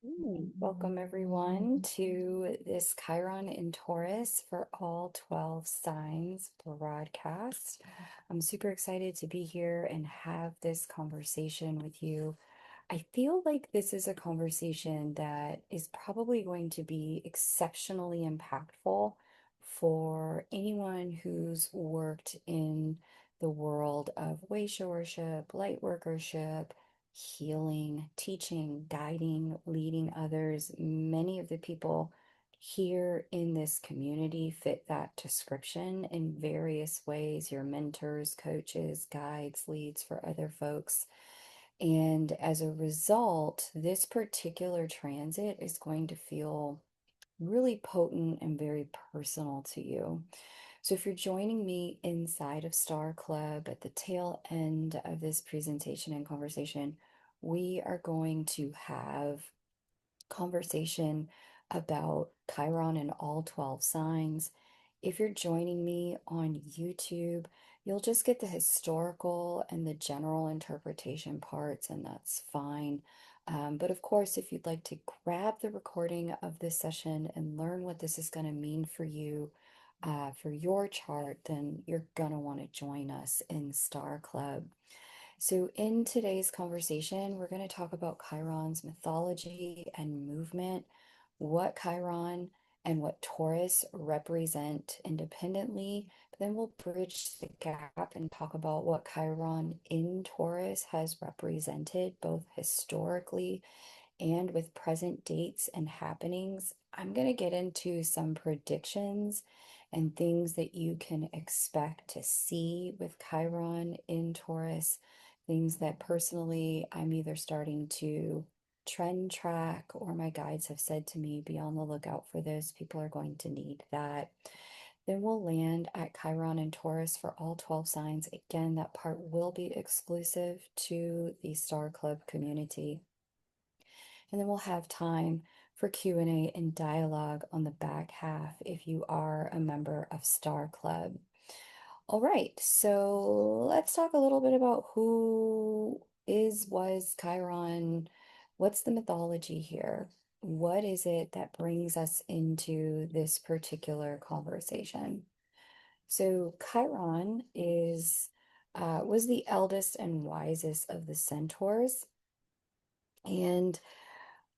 Welcome everyone to this Chiron in Taurus for all 12 signs broadcast. I'm super excited to be here and have this conversation with you. I feel like this is a conversation that is probably going to be exceptionally impactful for anyone who's worked in the world of Waysha worship, light workership, healing, teaching, guiding, leading others. Many of the people here in this community fit that description in various ways. Your mentors, coaches, guides, leads for other folks. And as a result, this particular transit is going to feel really potent and very personal to you. So, if you're joining me inside of Star Club at the tail end of this presentation and conversation, we are going to have conversation about Chiron and all 12 signs. If you're joining me on YouTube, you'll just get the historical and the general interpretation parts, and that's fine. But of course, if you'd like to grab the recording of this session and learn what this is going to mean for you, for your chart, then you're going to want to join us in Star Club. So, in today's conversation, we're going to talk about Chiron's mythology and movement, what Chiron and what Taurus represent independently. But then we'll bridge the gap and talk about what Chiron in Taurus has represented, both historically and with present dates and happenings. I'm going to get into some predictions and things that you can expect to see with Chiron in Taurus, things that personally I'm either starting to trend track or my guides have said to me, be on the lookout for this. People are going to need that. Then we'll land at Chiron and Taurus for all 12 signs. Again, that part will be exclusive to the Star Club community. And then we'll have time for Q&A and dialogue on the back half if you are a member of Star Club. All right, so let's talk a little bit about was Chiron. What's the mythology here? What is it that brings us into this particular conversation? So Chiron was the eldest and wisest of the centaurs, and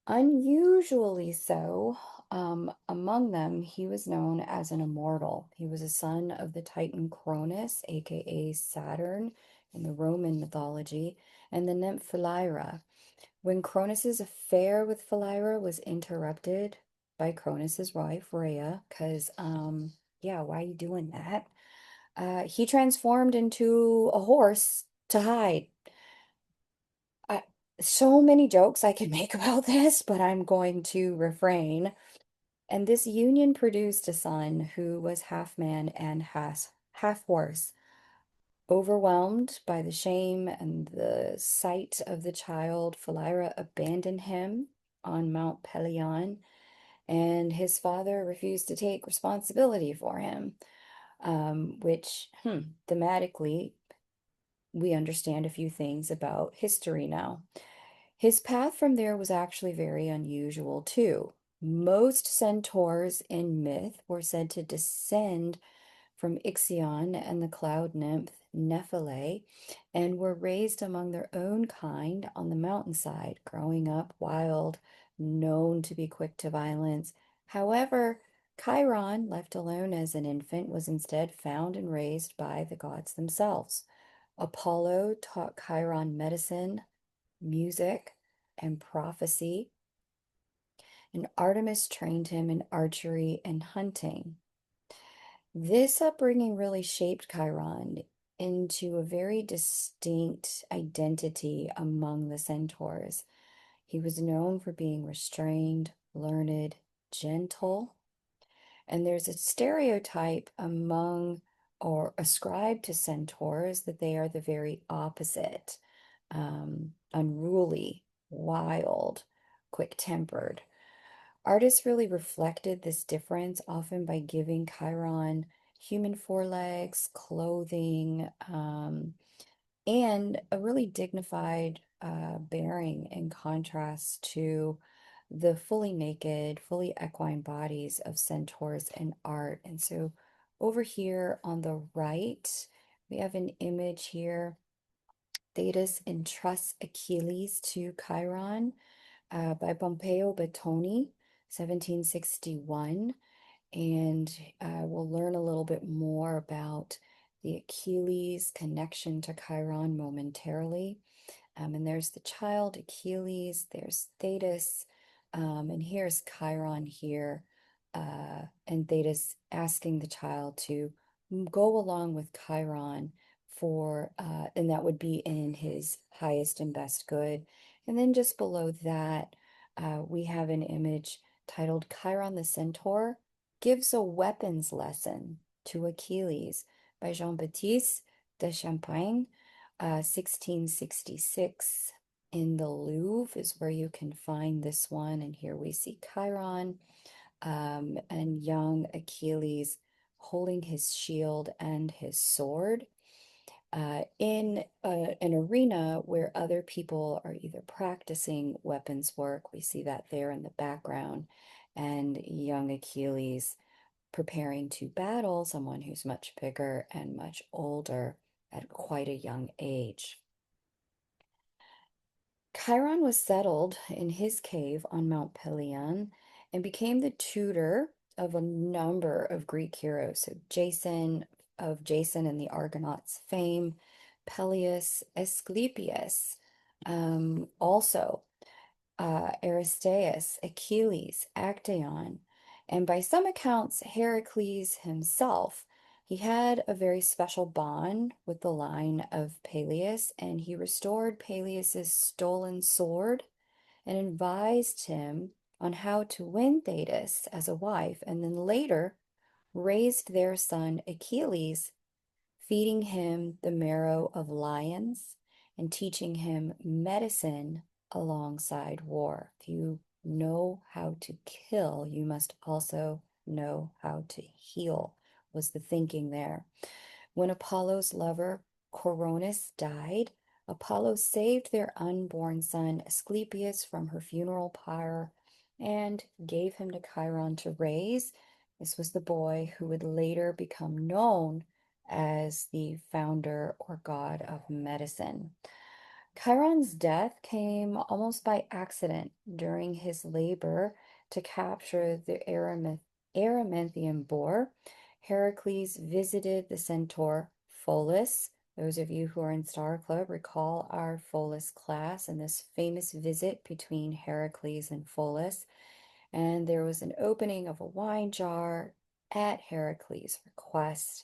unusually so, among them, he was known as an immortal. He was a son of the Titan Cronus, aka Saturn, in the Roman mythology, and the nymph Philyra. When Cronus's affair with Philyra was interrupted by Cronus's wife, Rhea, because, yeah, why are you doing that? He transformed into a horse to hide. I, so many jokes I can make about this, but I'm going to refrain. And this union produced a son who was half man and half horse. Overwhelmed by the shame and the sight of the child, Philyra abandoned him on Mount Pelion, and his father refused to take responsibility for him, which thematically we understand a few things about history now. His path from there was actually very unusual, too. Most centaurs in myth were said to descend from Ixion and the cloud nymph Nephele and were raised among their own kind on the mountainside, growing up wild, known to be quick to violence. However, Chiron, left alone as an infant, was instead found and raised by the gods themselves. Apollo taught Chiron medicine, music, and prophecy, and Artemis trained him in archery and hunting. This upbringing really shaped Chiron into a very distinct identity among the centaurs. He was known for being restrained, learned, gentle, and there's a stereotype among or ascribed to centaurs that they are the very opposite, unruly, wild, quick-tempered. Artists really reflected this difference, often by giving Chiron human forelegs, clothing, and a really dignified bearing in contrast to the fully naked, fully equine bodies of centaurs in art. And so over here on the right, we have an image here. Thetis entrusts Achilles to Chiron by Pompeo Bettoni, 1761. And we'll learn a little bit more about the Achilles connection to Chiron momentarily. And there's the child Achilles, there's Thetis, and here's Chiron here, and Thetis asking the child to go along with Chiron and that would be in his highest and best good. And then just below that, we have an image titled Chiron the Centaur gives a weapons lesson to Achilles by Jean-Baptiste de Champagne. 1666 in the Louvre is where you can find this one. And here we see Chiron and young Achilles holding his shield and his sword in an arena where other people are either practicing weapons work. We see that there in the background, and young Achilles preparing to battle someone who's much bigger and much older at quite a young age. Chiron was settled in his cave on Mount Pelion and became the tutor of a number of Greek heroes. So Jason and the Argonauts fame, Peleus, Asclepius, also Aristeus, Achilles, Actaeon, and by some accounts, Heracles himself. He had a very special bond with the line of Peleus, and he restored Peleus's stolen sword and advised him on how to win Thetis as a wife, and then later raised their son Achilles, feeding him the marrow of lions and teaching him medicine alongside war. If you know how to kill, you must also know how to heal, was the thinking there. When Apollo's lover, Coronis, died, Apollo saved their unborn son, Asclepius, from her funeral pyre and gave him to Chiron to raise. This was the boy who would later become known as the founder or god of medicine. Chiron's death came almost by accident during his labor to capture the Erymanthian boar. Heracles visited the centaur Pholus. Those of you who are in Star Club recall our Pholus class and this famous visit between Heracles and Pholus. And there was an opening of a wine jar at Heracles' request.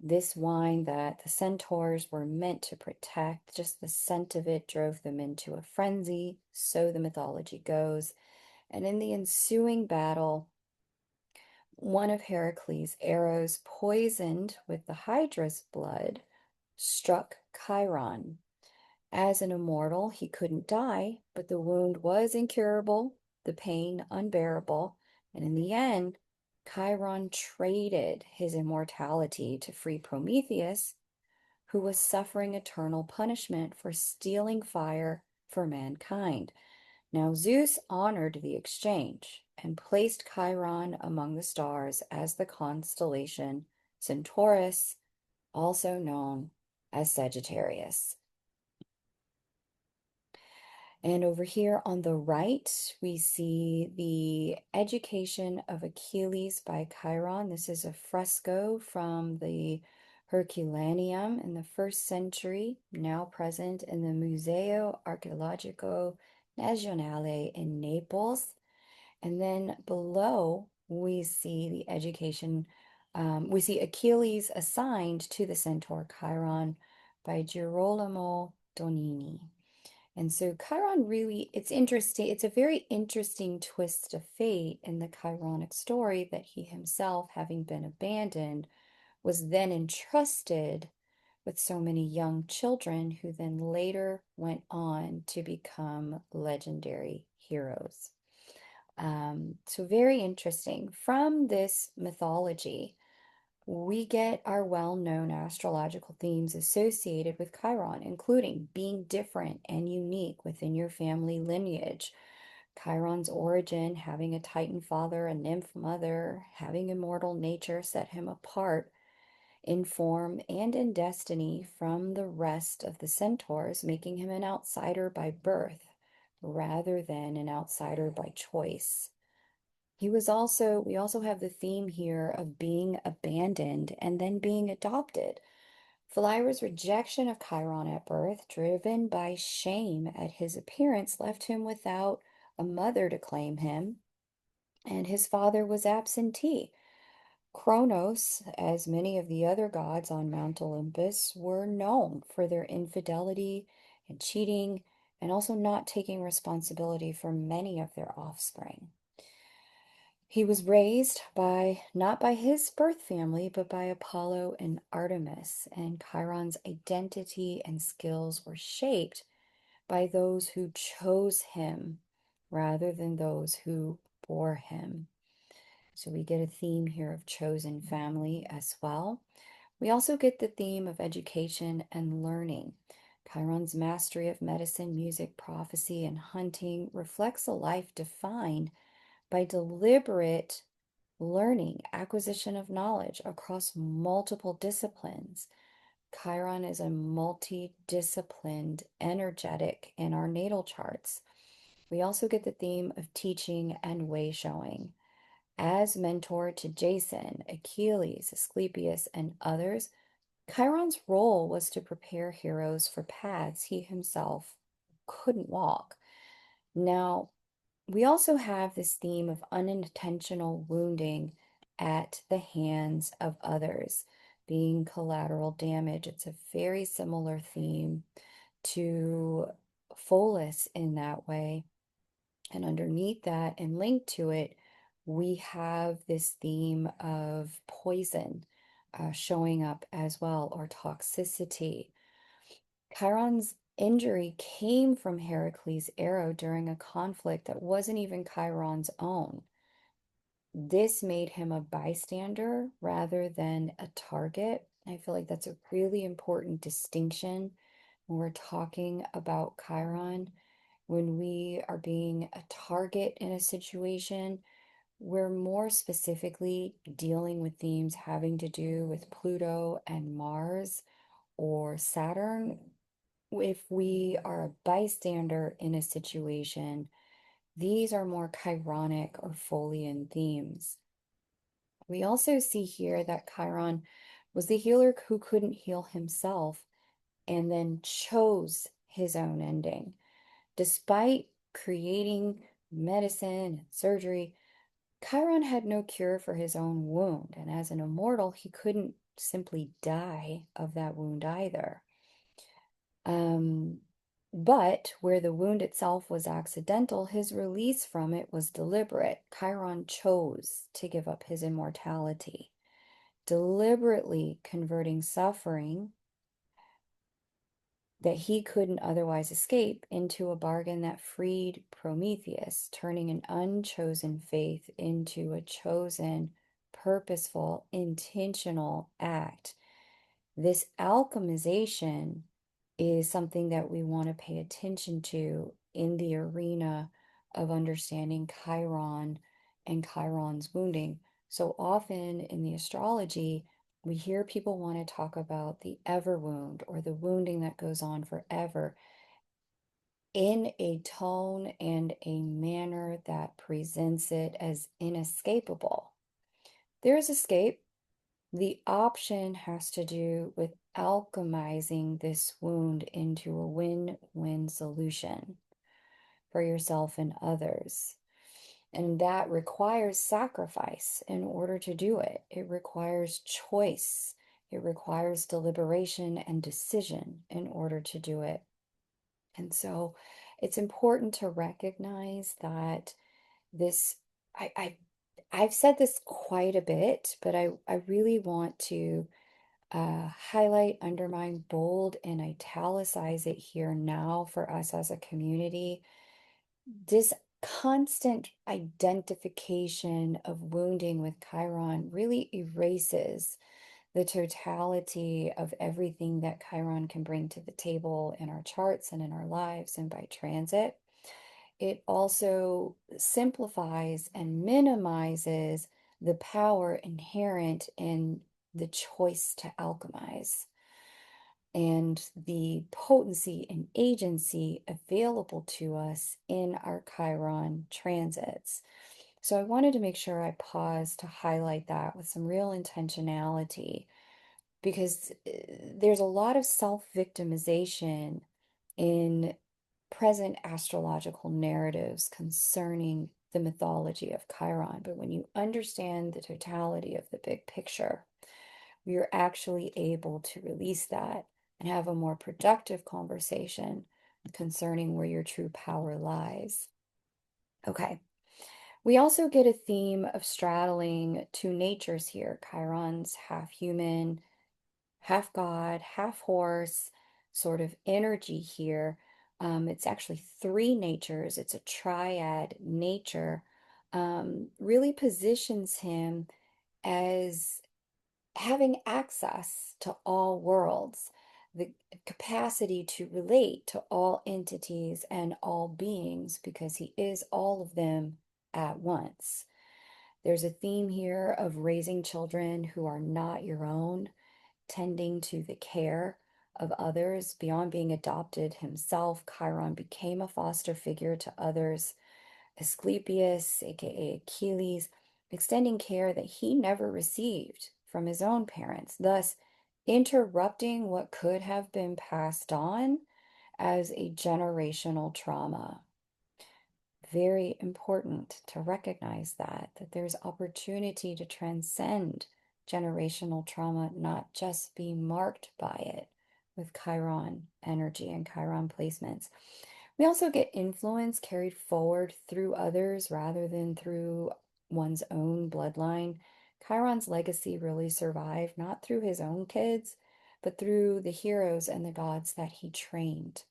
This wine that the centaurs were meant to protect, just the scent of it drove them into a frenzy, so the mythology goes. And in the ensuing battle, one of Heracles' arrows, poisoned with the Hydra's blood, struck Chiron. As an immortal, he couldn't die, but the wound was incurable, the pain unbearable, and in the end, Chiron traded his immortality to free Prometheus, who was suffering eternal punishment for stealing fire for mankind. Now, Zeus honored the exchange and placed Chiron among the stars as the constellation Centaurus, also known as Sagittarius. And over here on the right, we see the Education of Achilles by Chiron. This is a fresco from the Herculaneum in the 1st century, now present in the Museo Archeologico Nazionale in Naples. And then below, we see the education, we see Achilles assigned to the centaur Chiron by Girolamo Donini. And so Chiron really, it's interesting. It's a very interesting twist of fate in the Chironic story that he himself, having been abandoned, was then entrusted with so many young children who then later went on to become legendary heroes. So very interesting. From this mythology, we get our well-known astrological themes associated with Chiron, including being different and unique within your family lineage, Chiron's origin, having a Titan father, a nymph mother, having immortal nature set him apart in form and in destiny from the rest of the centaurs, making him an outsider by birth rather than an outsider by choice. We also have the theme here of being abandoned and then being adopted. Philyra's rejection of Chiron at birth, driven by shame at his appearance, left him without a mother to claim him, and his father was absentee. Kronos, as many of the other gods on Mount Olympus, were known for their infidelity and cheating, and also not taking responsibility for many of their offspring. He was raised not by his birth family, but by Apollo and Artemis, and Chiron's identity and skills were shaped by those who chose him rather than those who bore him. So we get a theme here of chosen family as well. We also get the theme of education and learning. Chiron's mastery of medicine, music, prophecy, and hunting reflects a life defined by deliberate learning, acquisition of knowledge across multiple disciplines. Chiron is a multi-disciplined energetic in our natal charts. We also get the theme of teaching and way showing. As mentor to Jason, Achilles, Asclepius, and others, Chiron's role was to prepare heroes for paths he himself couldn't walk. Now, we also have this theme of unintentional wounding at the hands of others, being collateral damage. It's a very similar theme to Pholus in that way. And underneath that and linked to it, we have this theme of poison showing up as well, or toxicity. Chiron's injury came from Heracles' arrow during a conflict that wasn't even Chiron's own. This made him a bystander rather than a target. I feel like that's a really important distinction when we're talking about Chiron. When we are being a target in a situation, we're more specifically dealing with themes having to do with Pluto and Mars or Saturn. If we are a bystander in a situation, these are more Chironic or Folian themes. We also see here that Chiron was the healer who couldn't heal himself and then chose his own ending. Despite creating medicine and surgery, Chiron had no cure for his own wound, and as an immortal, he couldn't simply die of that wound either. But where the wound itself was accidental, his release from it was deliberate. Chiron chose to give up his immortality, deliberately converting suffering that he couldn't otherwise escape into a bargain that freed Prometheus, turning an unchosen faith into a chosen, purposeful, intentional act. This alchemization is something that we want to pay attention to in the arena of understanding Chiron and Chiron's wounding. So often in the astrology, we hear people want to talk about the ever wound or the wounding that goes on forever in a tone and a manner that presents it as inescapable. There's escape. The option has to do with alchemizing this wound into a win-win solution for yourself and others. And that requires sacrifice in order to do it. It requires choice. It requires deliberation and decision in order to do it. And so it's important to recognize that this, I've said this quite a bit, but I really want to highlight, underline, bold, and italicize it here now for us as a community. This constant identification of wounding with Chiron really erases the totality of everything that Chiron can bring to the table in our charts and in our lives and by transit. It also simplifies and minimizes the power inherent in the choice to alchemize and the potency and agency available to us in our Chiron transits. So I wanted to make sure I paused to highlight that with some real intentionality because there's a lot of self-victimization in present astrological narratives concerning the mythology of Chiron. But when you understand the totality of the big picture, you're actually able to release that and have a more productive conversation concerning where your true power lies. Okay. We also get a theme of straddling two natures here. Chiron's half human, half god, half horse sort of energy here. It's actually three natures, it's a triad nature, really positions him as having access to all worlds, the capacity to relate to all entities and all beings because he is all of them at once. There's a theme here of raising children who are not your own, tending to the care of others. Beyond being adopted himself, Chiron became a foster figure to others. Asclepius, aka Achilles, extending care that he never received from his own parents, thus interrupting what could have been passed on as a generational trauma. Very important to recognize that there's opportunity to transcend generational trauma, not just be marked by it with Chiron energy and Chiron placements. We also get influence carried forward through others rather than through one's own bloodline. Chiron's legacy really survived not through his own kids, but through the heroes and the gods that he trained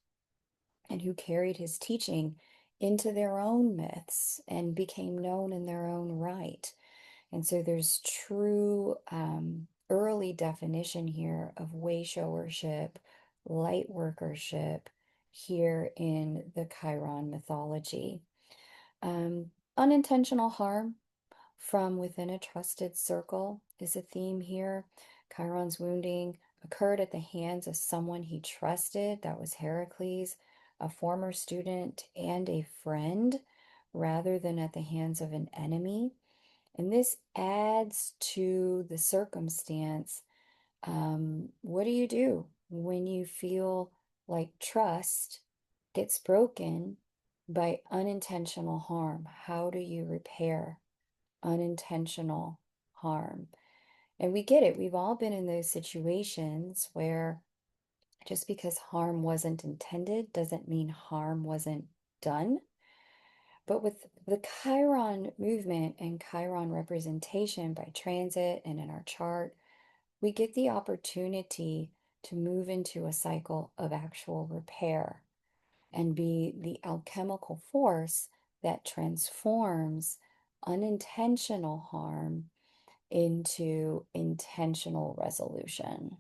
and who carried his teaching into their own myths and became known in their own right. And so there's true early definition here of way showership, light workership here in the Chiron mythology. Unintentional harm from within a trusted circle is a theme here. Chiron's wounding occurred at the hands of someone he trusted. That was Heracles, a former student and a friend, rather than at the hands of an enemy. And this adds to the circumstance. What do you do when you feel like trust gets broken by unintentional harm? How do you repair unintentional harm? And we get it. We've all been in those situations where just because harm wasn't intended doesn't mean harm wasn't done. But with the Chiron movement and Chiron representation by transit and in our chart, we get the opportunity to move into a cycle of actual repair and be the alchemical force that transforms unintentional harm into intentional resolution.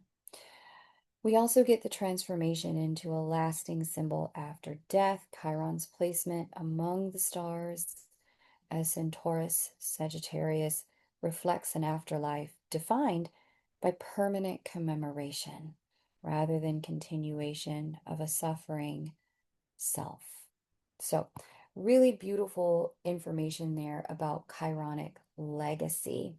We also get the transformation into a lasting symbol after death, Chiron's placement among the stars as Centaurus, Sagittarius, reflects an afterlife defined by permanent commemoration rather than continuation of a suffering self. So, really beautiful information there about Chironic legacy.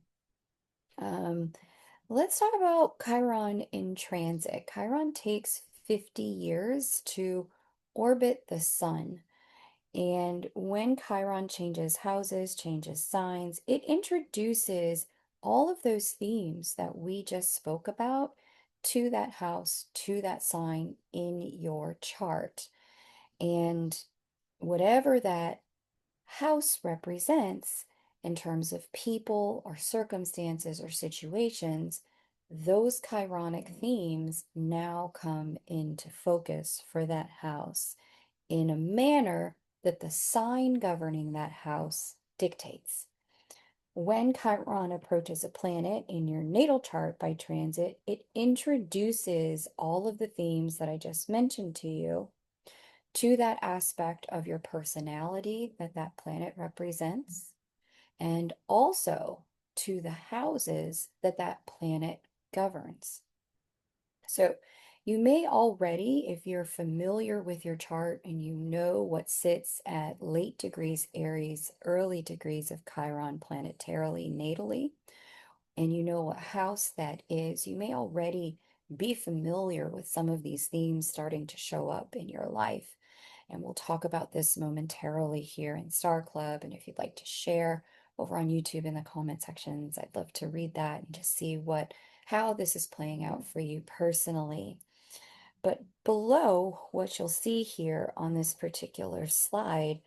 Let's talk about Chiron in transit. Chiron takes 50 years to orbit the sun. And when Chiron changes houses, changes signs, it introduces all of those themes that we just spoke about to that house, to that sign in your chart. And whatever that house represents in terms of people or circumstances or situations, those chironic themes now come into focus for that house in a manner that the sign governing that house dictates. When Chiron approaches a planet in your natal chart by transit, it introduces all of the themes that I just mentioned to you to that aspect of your personality that that planet represents, and also to the houses that that planet governs. So you may already, if you're familiar with your chart and you know what sits at late degrees Aries, early degrees of Chiron planetarily, natally, and you know what house that is, you may already be familiar with some of these themes starting to show up in your life. And we'll talk about this momentarily here in Star Club. And if you'd like to share over on YouTube in the comment sections, I'd love to read that and just see how this is playing out for you personally. But below, what you'll see here on this particular slide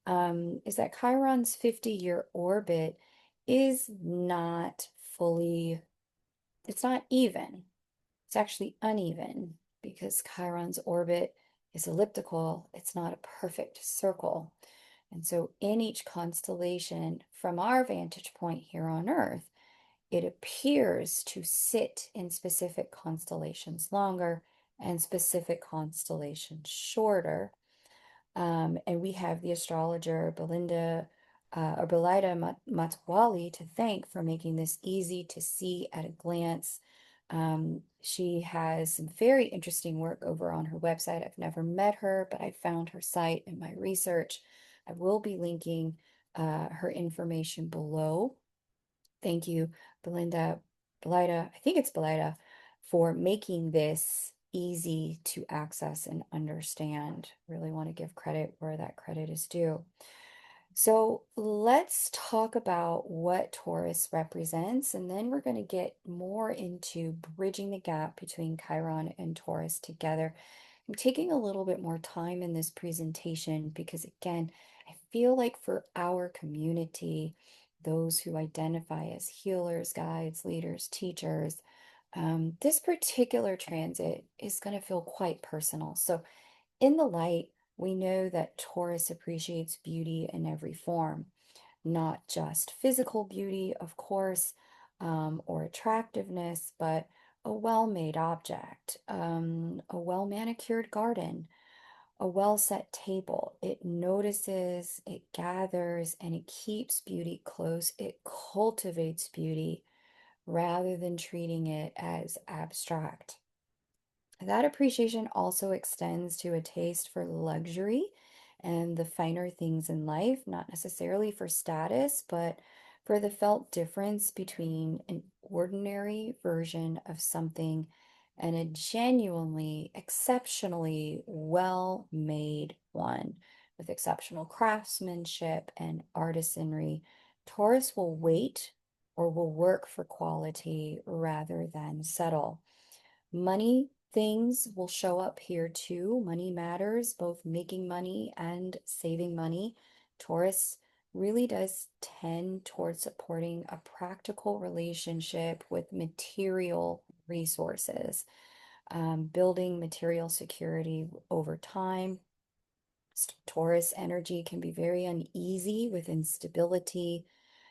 is that Chiron's 50-year orbit is not fully, it's not even. It's actually uneven because Chiron's orbit is elliptical. It's not a perfect circle. And so in each constellation, from our vantage point here on Earth, it appears to sit in specific constellations longer and specific constellations shorter. And we have the astrologer Belida Matwali to thank for making this easy to see at a glance. She has some very interesting work over on her website. I've never met her, but I found her site in my research. I will be linking her information below. Thank you, Belida, I think it's Belida, for making this easy to access and understand. Really want to give credit where that credit is due. So let's talk about what Taurus represents, and then we're going to get more into bridging the gap between Chiron and Taurus together. I'm taking a little bit more time in this presentation because, again, I feel like for our community, those who identify as healers, guides, leaders, teachers, this particular transit is going to feel quite personal. So in the light, we know that Taurus appreciates beauty in every form, not just physical beauty, of course, or attractiveness, but a well-made object, a well-manicured garden, a well-set table. It notices, it gathers, and it keeps beauty close. It cultivates beauty rather than treating it as abstract. That appreciation also extends to a taste for luxury and the finer things in life, not necessarily for status, but for the felt difference between an ordinary version of something and a genuinely, exceptionally well-made one with exceptional craftsmanship and artisanry. Taurus will wait or will work for quality rather than settle. Money things will show up here too. Money matters, both making money and saving money. Taurus really does tend towards supporting a practical relationship with material resources, building material security over time. Taurus energy can be very uneasy with instability,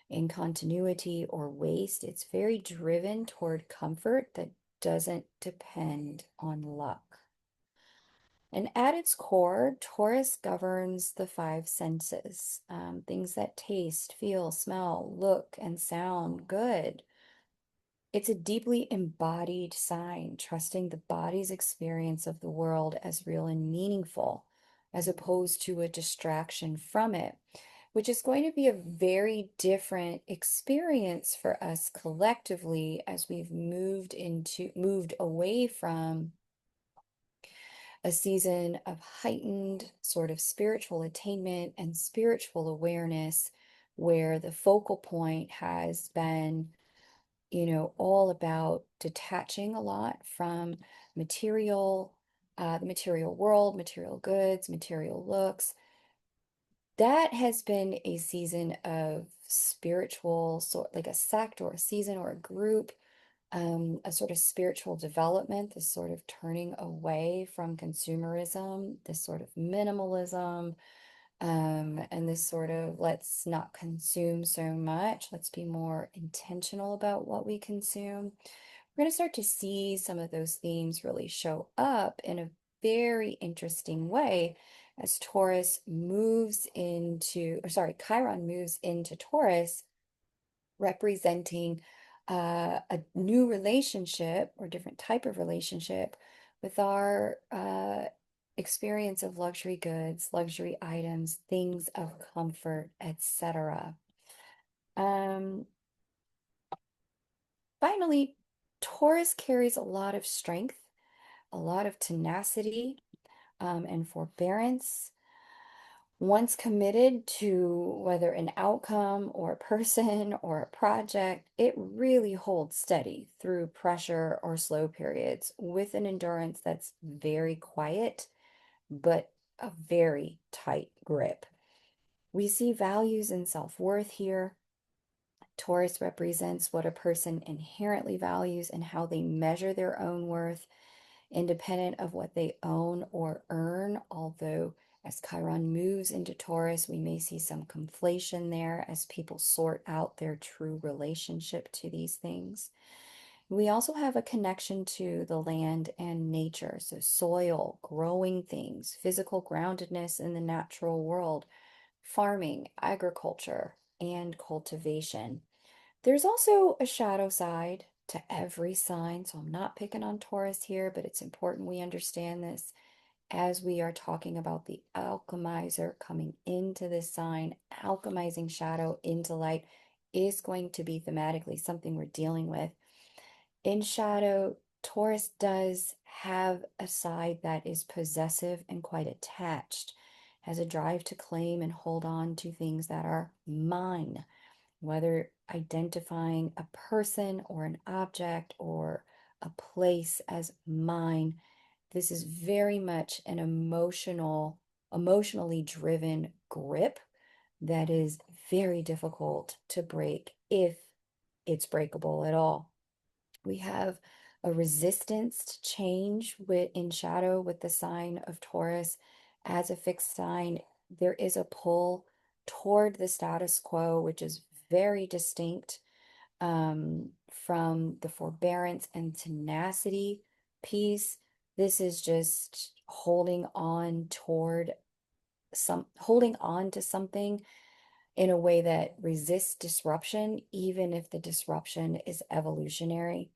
in continuity, or waste. It's very driven toward comfort that doesn't depend on luck. And at its core, Taurus governs the five senses, things that taste, feel, smell, look, and sound good. It's a deeply embodied sign, trusting the body's experience of the world as real and meaningful, as opposed to a distraction from it, which is going to be a very different experience for us collectively as we've moved away from a season of heightened sort of spiritual attainment and spiritual awareness, where the focal point has been, all about detaching a lot from material, the material world, material goods, material looks. That has been a season of spiritual, sort like a sect or a season or a group, a sort of spiritual development, this sort of turning away from consumerism, this sort of minimalism, and this sort of let's not consume so much, let's be more intentional about what we consume. We're going to start to see some of those themes really show up in a very interesting way as Taurus moves into, or sorry, Chiron moves into Taurus, representing a new relationship or different type of relationship with our experience of luxury goods, luxury items, things of comfort, etc. Um, Finally, Taurus carries a lot of strength, a lot of tenacity, and forbearance. Once committed to whether an outcome or a person or a project, it really holds steady through pressure or slow periods with an endurance that's very quiet, but a very tight grip. We see values and self-worth here. Taurus represents what a person inherently values and how they measure their own worth, independent of what they own or earn. Although, as Chiron moves into Taurus, we may see some conflation there as people sort out their true relationship to these things. We also have a connection to the land and nature, so soil, growing things, physical groundedness in the natural world, farming, agriculture, and cultivation. There's also a shadow side to every sign, so I'm not picking on Taurus here, but it's important we understand this as we are talking about the alchemizer coming into this sign. Alchemizing shadow into light is going to be thematically something we're dealing with. In shadow, Taurus does have a side that is possessive and quite attached, has a drive to claim and hold on to things that are mine, whether identifying a person or an object or a place as mine. This is very much an emotionally driven grip that is very difficult to break if it's breakable at all. We have a resistance to change in shadow with the sign of Taurus. As a fixed sign, there is a pull toward the status quo, which is very distinct from the forbearance and tenacity piece. This is just holding on to something in a way that resists disruption, even if the disruption is evolutionary.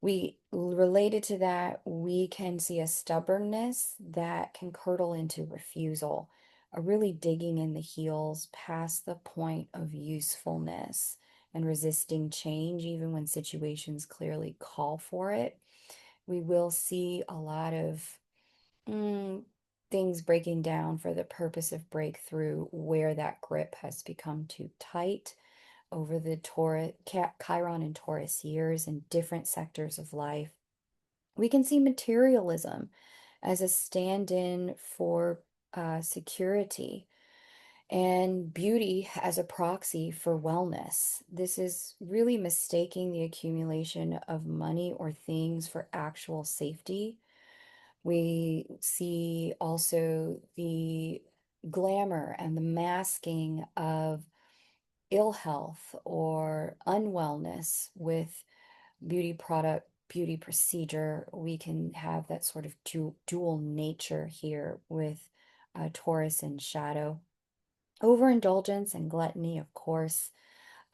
Related to that, we can see a stubbornness that can curdle into refusal, a really digging in the heels past the point of usefulness and resisting change, even when situations clearly call for it. We will see a lot of things breaking down for the purpose of breakthrough where that grip has become too tight over the Chiron and Taurus years in different sectors of life. We can see materialism as a stand-in for security and beauty as a proxy for wellness. This is really mistaking the accumulation of money or things for actual safety. We see also the glamour and the masking of ill health or unwellness with beauty product, beauty procedure. We can have that sort of dual nature here with Taurus and shadow. Overindulgence and gluttony, of course.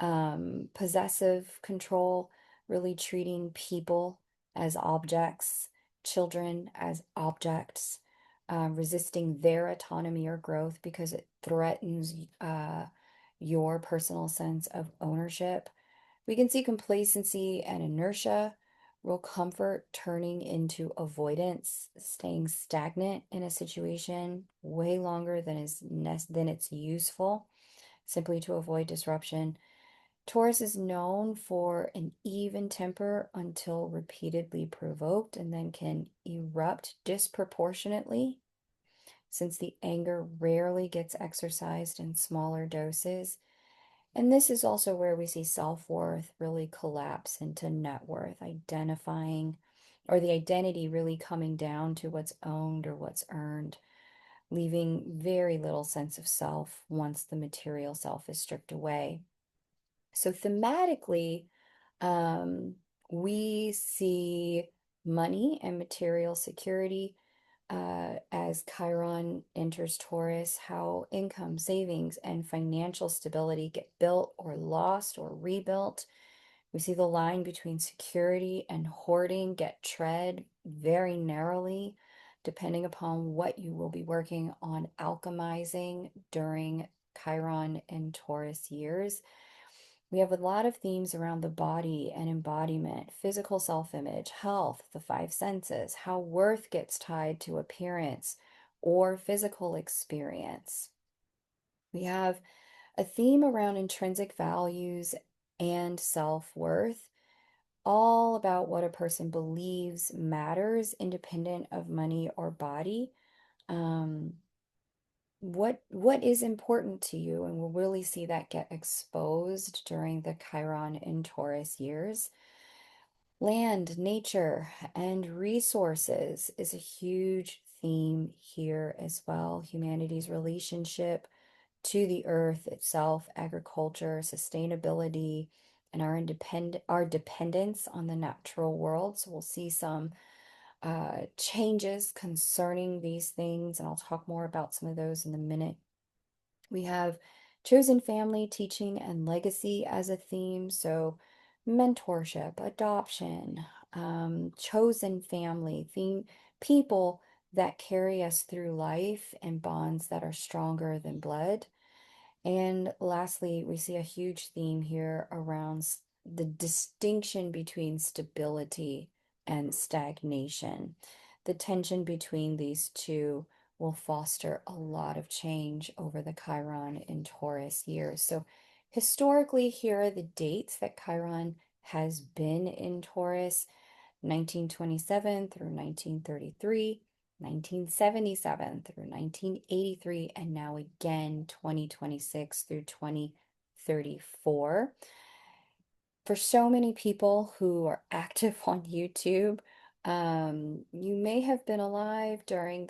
Possessive control, really treating people as objects, children as objects, resisting their autonomy or growth because it threatens your personal sense of ownership. We can see complacency and inertia, real comfort turning into avoidance, staying stagnant in a situation way longer than it's useful, simply to avoid disruption. Taurus is known for an even temper until repeatedly provoked and then can erupt disproportionately, since the anger rarely gets exercised in smaller doses. And this is also where we see self-worth really collapse into net worth, identifying or the identity really coming down to what's owned or what's earned, leaving very little sense of self once the material self is stripped away. So thematically, we see money and material security as Chiron enters Taurus, how income, savings, and financial stability get built or lost or rebuilt. We see the line between security and hoarding get tread very narrowly, depending upon what you will be working on alchemizing during Chiron and Taurus years. We have a lot of themes around the body and embodiment, physical self-image, health, the five senses, how worth gets tied to appearance or physical experience. We have a theme around intrinsic values and self-worth, all about what a person believes matters independent of money or body. Um, what is important to you, and we'll really see that get exposed during the Chiron and Taurus years. Land, nature, and resources is a huge theme here as well. Humanity's relationship to the earth itself, agriculture, sustainability, and our dependence on the natural world. So we'll see some changes concerning these things, and I'll talk more about some of those in a minute. We have chosen family, teaching, and legacy as a theme. So mentorship, adoption, chosen family, theme, people that carry us through life and bonds that are stronger than blood. And lastly, we see a huge theme here around the distinction between stability and stagnation. The tension between these two will foster a lot of change over the Chiron and Taurus years. So historically, here are the dates that Chiron has been in Taurus: 1927 through 1933, 1977 through 1983, and now again 2026 through 2034. For so many people who are active on YouTube, you may have been alive during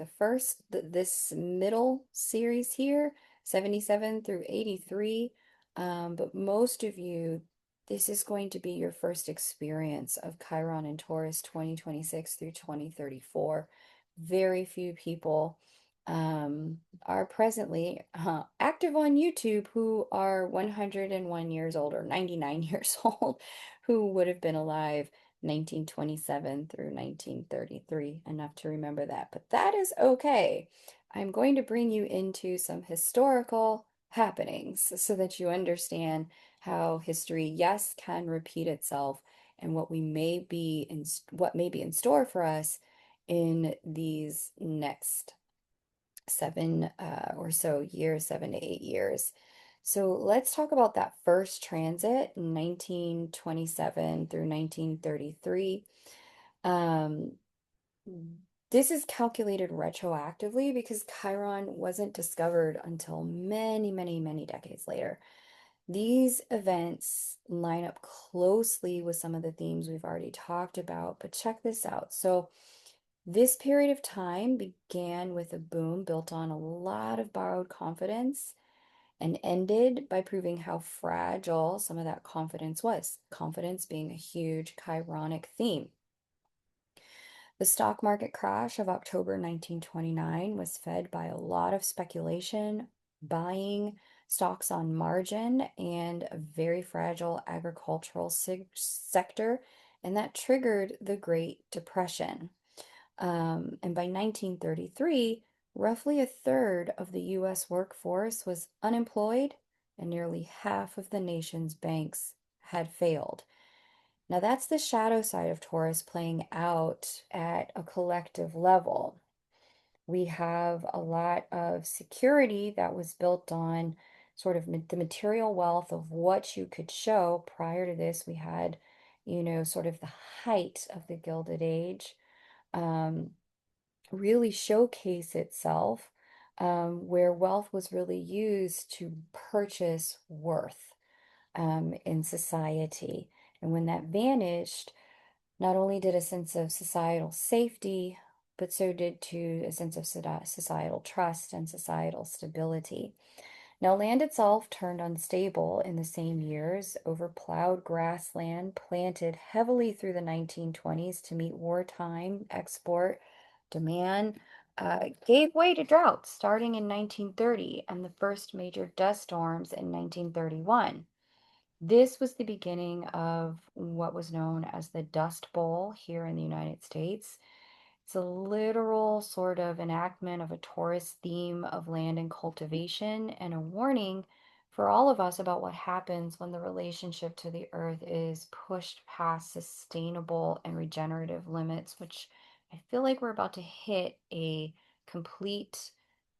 this middle series here, 77 through 83. But most of you, this is going to be your first experience of Chiron and Taurus 2026 through 2034. Very few people are presently active on YouTube who are 101 years old or 99 years old, who would have been alive 1927 through 1933, enough to remember that. But that is okay. I'm going to bring you into some historical happenings so that you understand how history, yes, can repeat itself, and what what may be in store for us in these next 7 or so years, 7 to 8 years. So let's talk about that first transit, 1927 through 1933. Um, this is calculated retroactively because Chiron wasn't discovered until many, many, many decades later. These events line up closely with some of the themes we've already talked about, but check this out. So this period of time began with a boom built on a lot of borrowed confidence and ended by proving how fragile some of that confidence was, confidence being a huge Chironic theme. The stock market crash of October 1929 was fed by a lot of speculation, buying stocks on margin, and a very fragile agricultural sector, and that triggered the Great Depression. And by 1933, roughly a third of the US workforce was unemployed, and nearly half of the nation's banks had failed. Now, that's the shadow side of Taurus playing out at a collective level. We have a lot of security that was built on sort of the material wealth of what you could show. Prior to this, we had, sort of the height of the Gilded Age. Really showcase itself, where wealth was really used to purchase worth in society. And when that vanished, not only did a sense of societal safety, but so did too a sense of societal trust and societal stability. Now, land itself turned unstable in the same years over plowed grassland planted heavily through the 1920s to meet wartime export demand. gave way to droughts starting in 1930 and the first major dust storms in 1931. This was the beginning of what was known as the Dust Bowl here in the United States. It's a literal sort of enactment of a Taurus theme of land and cultivation, and a warning for all of us about what happens when the relationship to the earth is pushed past sustainable and regenerative limits, which I feel like we're about to hit a complete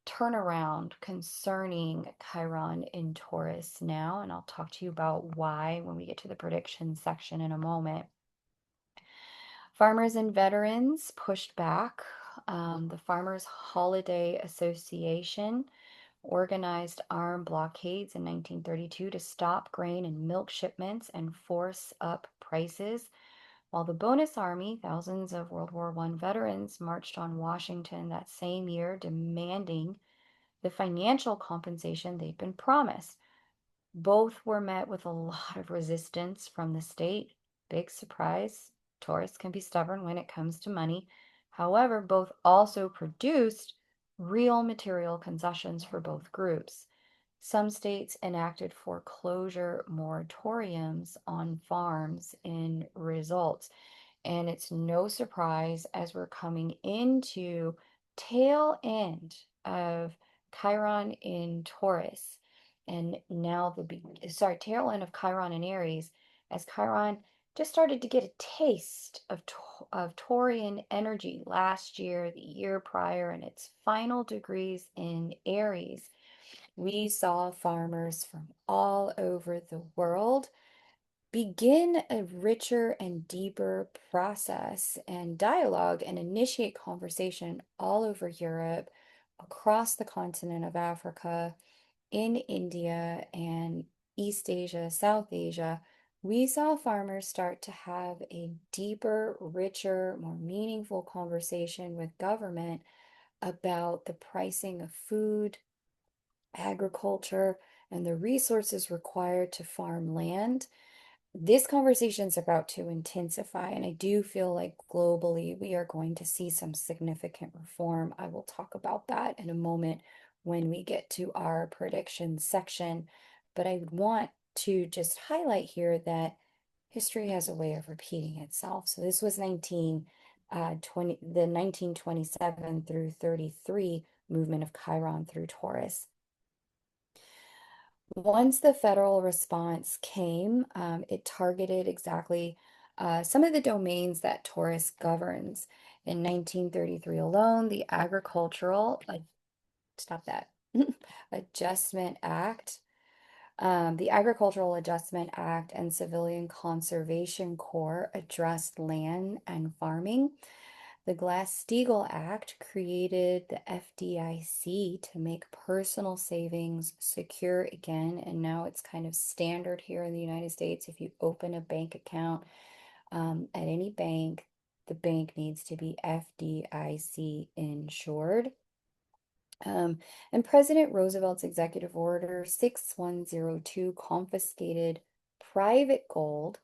turnaround concerning Chiron in Taurus now. And I'll talk to you about why when we get to the prediction section in a moment. Farmers and veterans pushed back. The Farmers Holiday Association organized armed blockades in 1932 to stop grain and milk shipments and force up prices, while the Bonus Army, thousands of World War I veterans, marched on Washington that same year demanding the financial compensation they'd been promised. Both were met with a lot of resistance from the state. Big surprise. Taurus can be stubborn when it comes to money. However, both also produced real material concessions for both groups. Some states enacted foreclosure moratoriums on farms in result. And it's no surprise as we're coming into tail end of Chiron in Taurus and now tail end of Chiron in Aries, as Chiron just started to get a taste of Taurian energy last year, the year prior, and its final degrees in Aries. We saw farmers from all over the world begin a richer and deeper process and dialogue and initiate conversation all over Europe, across the continent of Africa, in India and East Asia, South Asia. We saw farmers start to have a deeper, richer, more meaningful conversation with government about the pricing of food, agriculture, and the resources required to farm land. This conversation is about to intensify, and I do feel like globally we are going to see some significant reform. I will talk about that in a moment when we get to our predictions section, but I want to just highlight here that history has a way of repeating itself. So this was the 1927 through 33 movement of Chiron through Taurus. Once the federal response came, it targeted exactly some of the domains that Taurus governs. In 1933 alone, the stop that, Adjustment Act, the Agricultural Adjustment Act and Civilian Conservation Corps addressed land and farming. The Glass-Steagall Act created the FDIC to make personal savings secure again, and now it's kind of standard here in the United States. If you open a bank account at any bank, the bank needs to be FDIC insured. And President Roosevelt's Executive Order 6102 confiscated private gold,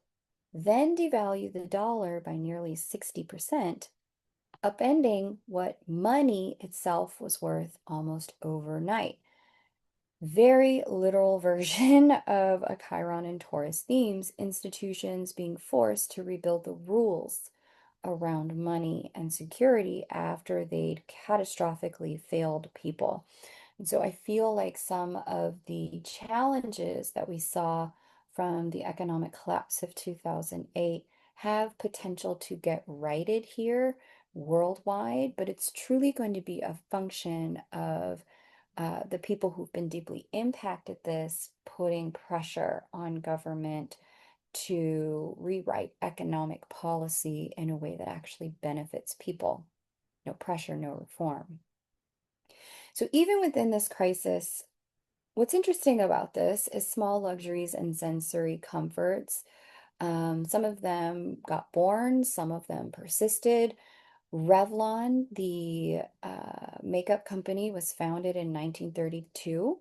then devalued the dollar by nearly 60%, upending what money itself was worth almost overnight. Very literal version of a Chiron and Taurus themes, institutions being forced to rebuild the rules around money and security after they'd catastrophically failed people. And so I feel like some of the challenges that we saw from the economic collapse of 2008 have potential to get righted here worldwide, but it's truly going to be a function of the people who've been deeply impacted this putting pressure on government to rewrite economic policy in a way that actually benefits people. No pressure, no reform. So even within this crisis, what's interesting about this is small luxuries and sensory comforts. Some of them got born, some of them persisted. Revlon, the makeup company, was founded in 1932,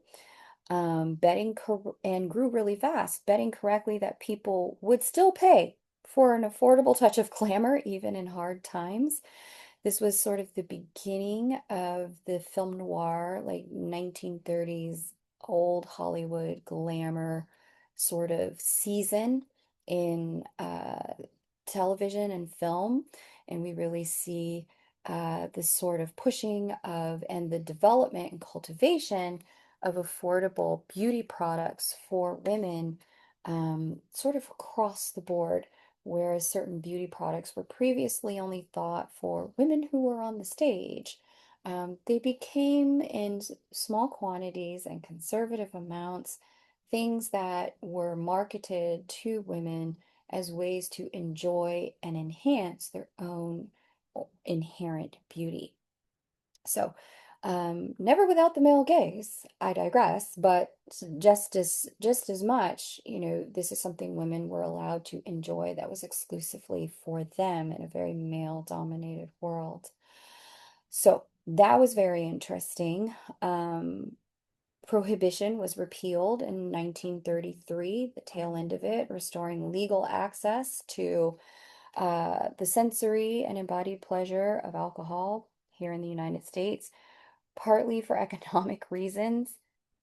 and grew really fast, betting correctly that people would still pay for an affordable touch of glamour, even in hard times. This was sort of the beginning of the film noir, like 1930s old Hollywood glamour sort of season in television and film. And we really see this sort of pushing of and the development and cultivation of affordable beauty products for women, sort of across the board, whereas certain beauty products were previously only thought for women who were on the stage. They became in small quantities and conservative amounts things that were marketed to women as ways to enjoy and enhance their own inherent beauty. So, never without the male gaze, I digress, but just as much, this is something women were allowed to enjoy that was exclusively for them in a very male-dominated world. So that was very interesting. Prohibition was repealed in 1933, the tail end of it, restoring legal access to the sensory and embodied pleasure of alcohol here in the United States, partly for economic reasons.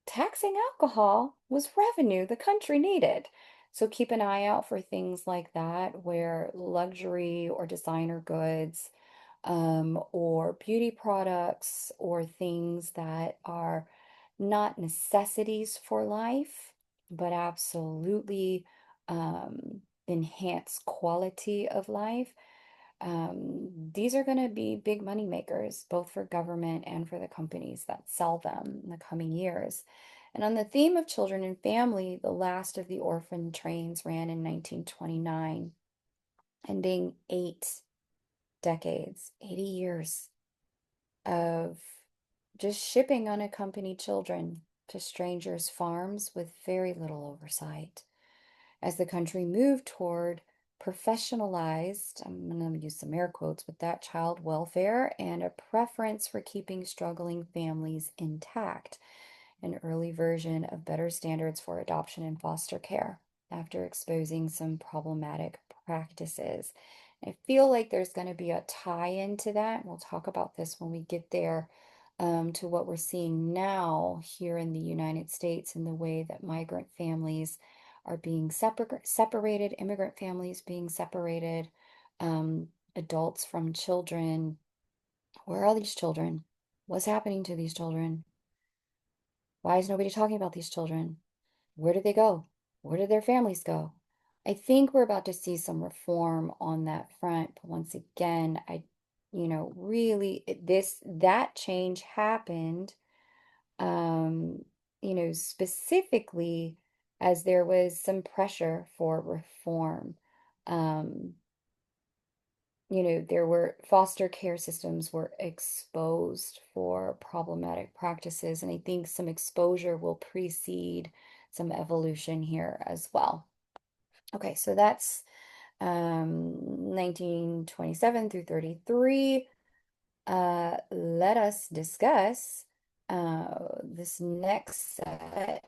Taxing alcohol was revenue the country needed. So keep an eye out for things like that, where luxury or designer goods, or beauty products, or things that are not necessities for life, but absolutely enhance quality of life. These are going to be big money makers, both for government and for the companies that sell them in the coming years. And on the theme of children and family, the last of the orphan trains ran in 1929, ending 8 decades, 80 years of just shipping unaccompanied children to strangers' farms with very little oversight. As the country moved toward professionalized, I'm going to use some air quotes with that, child welfare and a preference for keeping struggling families intact, an early version of better standards for adoption and foster care after exposing some problematic practices. I feel like there's going to be a tie into that. We'll talk about this when we get there, to what we're seeing now here in the United States in the way that migrant families are being separated, immigrant families being separated, adults from children. Where are all these children? What's happening to these children? Why is nobody talking about these children? Where did they go? Where did their families go? I think we're about to see some reform on that front. But once again, really that change happened, um, specifically as there was some pressure for reform. Um, there were foster care systems were exposed for problematic practices, and I think some exposure will precede some evolution here as well. Okay, so that's 1927 through 33. Let us discuss this next set.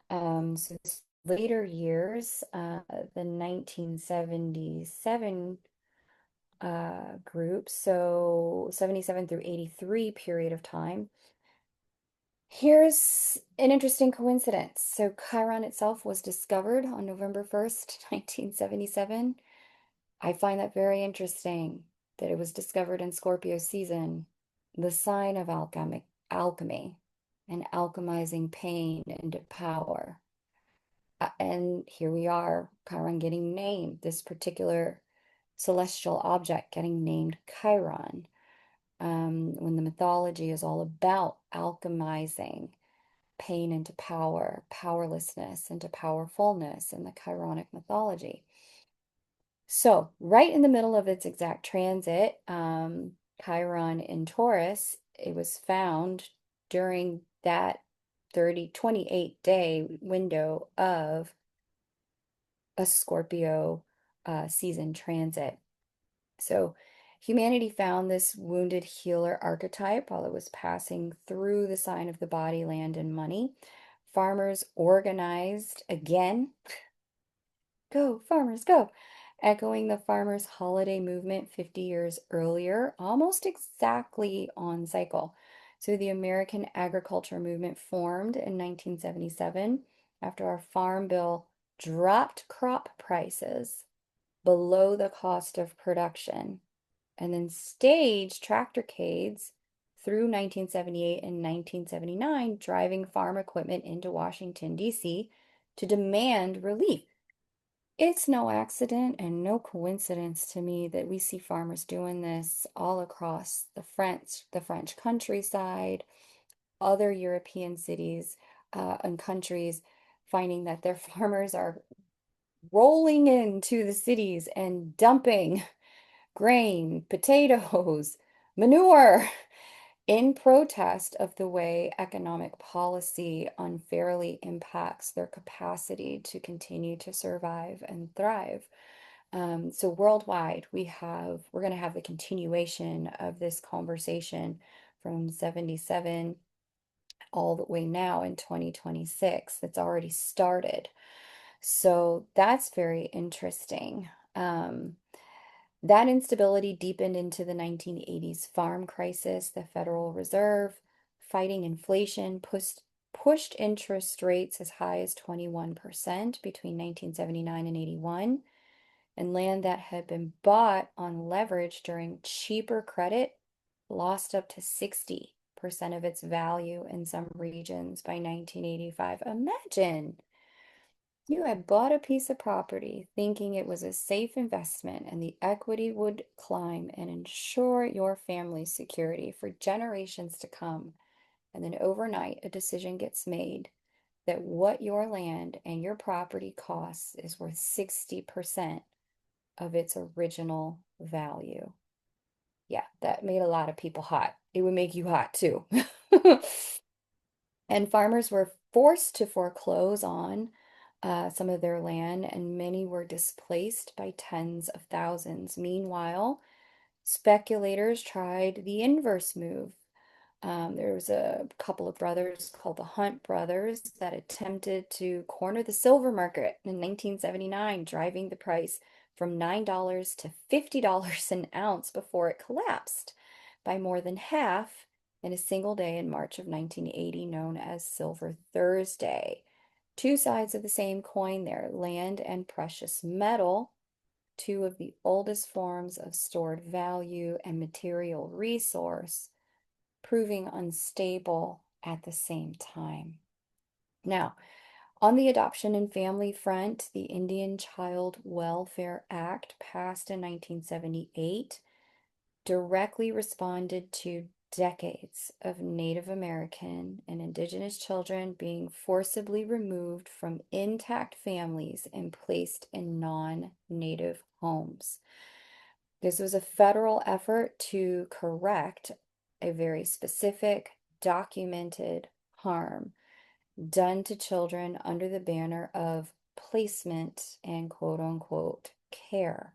So this later years, the 1977 group, so 77 through 83 period of time. Here's an interesting coincidence. So Chiron itself was discovered on November 1st, 1977. I find that very interesting that it was discovered in Scorpio season, the sign of alchemy and alchemizing pain into power. And here we are, Chiron getting named, this particular celestial object getting named Chiron, when the mythology is all about alchemizing pain into power, powerlessness into powerfulness in the Chironic mythology. So, right in the middle of its exact transit, Chiron in Taurus, it was found during that 28-day window of a Scorpio season transit. So humanity found this wounded healer archetype while it was passing through the sign of the body, land, and money. Farmers organized again. Go, farmers, go. echoing the farmers' holiday movement 50 years earlier, almost exactly on cycle. So the American agriculture movement formed in 1977 after our farm bill dropped crop prices below the cost of production and then staged tractorcades through 1978 and 1979, driving farm equipment into Washington, D.C. to demand relief. It's no accident and no coincidence to me that we see farmers doing this all across the French countryside, other European cities and countries, finding that their farmers are rolling into the cities and dumping grain, potatoes, manure in protest of the way economic policy unfairly impacts their capacity to continue to survive and thrive. So worldwide, we're going to have the continuation of this conversation from 77 all the way now in 2026 that's already started. So that's very interesting. That instability deepened into the 1980s farm crisis. The Federal Reserve, fighting inflation, pushed interest rates as high as 21% between 1979 and 81, and land that had been bought on leverage during cheaper credit lost up to 60% of its value in some regions by 1985. Imagine you had bought a piece of property thinking it was a safe investment and the equity would climb and ensure your family's security for generations to come. And then overnight, a decision gets made that what your land and your property costs is worth 60% of its original value. Yeah, that made a lot of people hot. It would make you hot too. And farmers were forced to foreclose on some of their land, and many were displaced by tens of thousands. Meanwhile, speculators tried the inverse move. There was a couple of brothers called the Hunt brothers that attempted to corner the silver market in 1979, driving the price from $9 to $50 an ounce before it collapsed by more than half in a single day in March of 1980, known as Silver Thursday. Two sides of the same coin there, land and precious metal, two of the oldest forms of stored value and material resource, proving unstable at the same time. Now, on the adoption and family front, the Indian Child Welfare Act, passed in 1978, directly responded to decades of Native American and Indigenous children being forcibly removed from intact families and placed in non-Native homes. This was a federal effort to correct a very specific, documented harm done to children under the banner of placement and quote unquote care.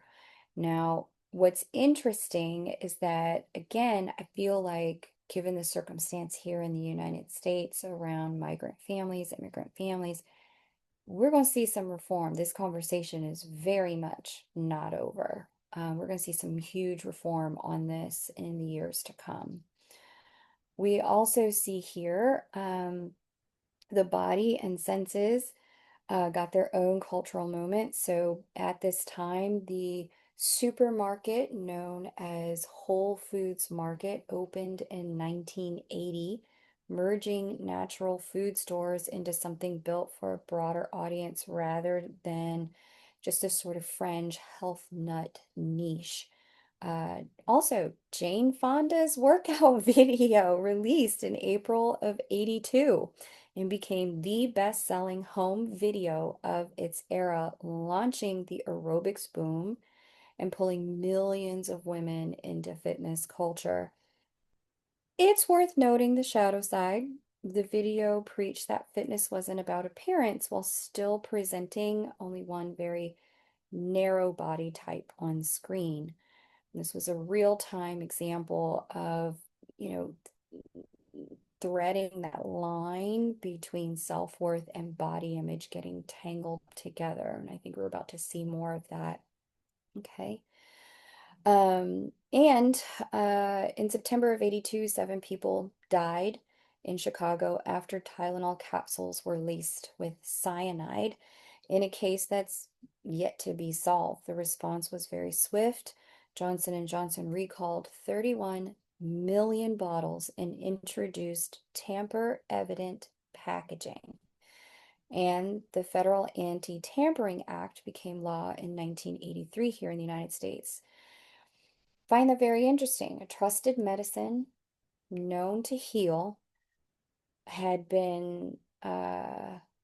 Now, what's interesting is that, again, I feel like given the circumstance here in the United States around migrant families, immigrant families, we're going to see some reform. This conversation is very much not over. We're going to see some huge reform on this in the years to come. We also see here the body and senses got their own cultural moment. So at this time, the supermarket known as Whole Foods Market opened in 1980, merging natural food stores into something built for a broader audience rather than just a sort of fringe health nut niche. Also, Jane Fonda's workout video released in April of 82 and became the best-selling home video of its era, launching the aerobics boom and pulling millions of women into fitness culture. It's worth noting the shadow side. The video preached that fitness wasn't about appearance while still presenting only one very narrow body type on screen. This was a real-time example of, threading that line between self-worth and body image getting tangled together. And I think we're about to see more of that Okay. And in September of 82, 7 people died in Chicago after Tylenol capsules were laced with cyanide in a case that's yet to be solved. The response was very swift. Johnson and Johnson recalled 31 million bottles and introduced tamper-evident packaging. And the Federal Anti-Tampering Act became law in 1983 here in the United States. Find that very interesting. A trusted medicine known to heal had been unknown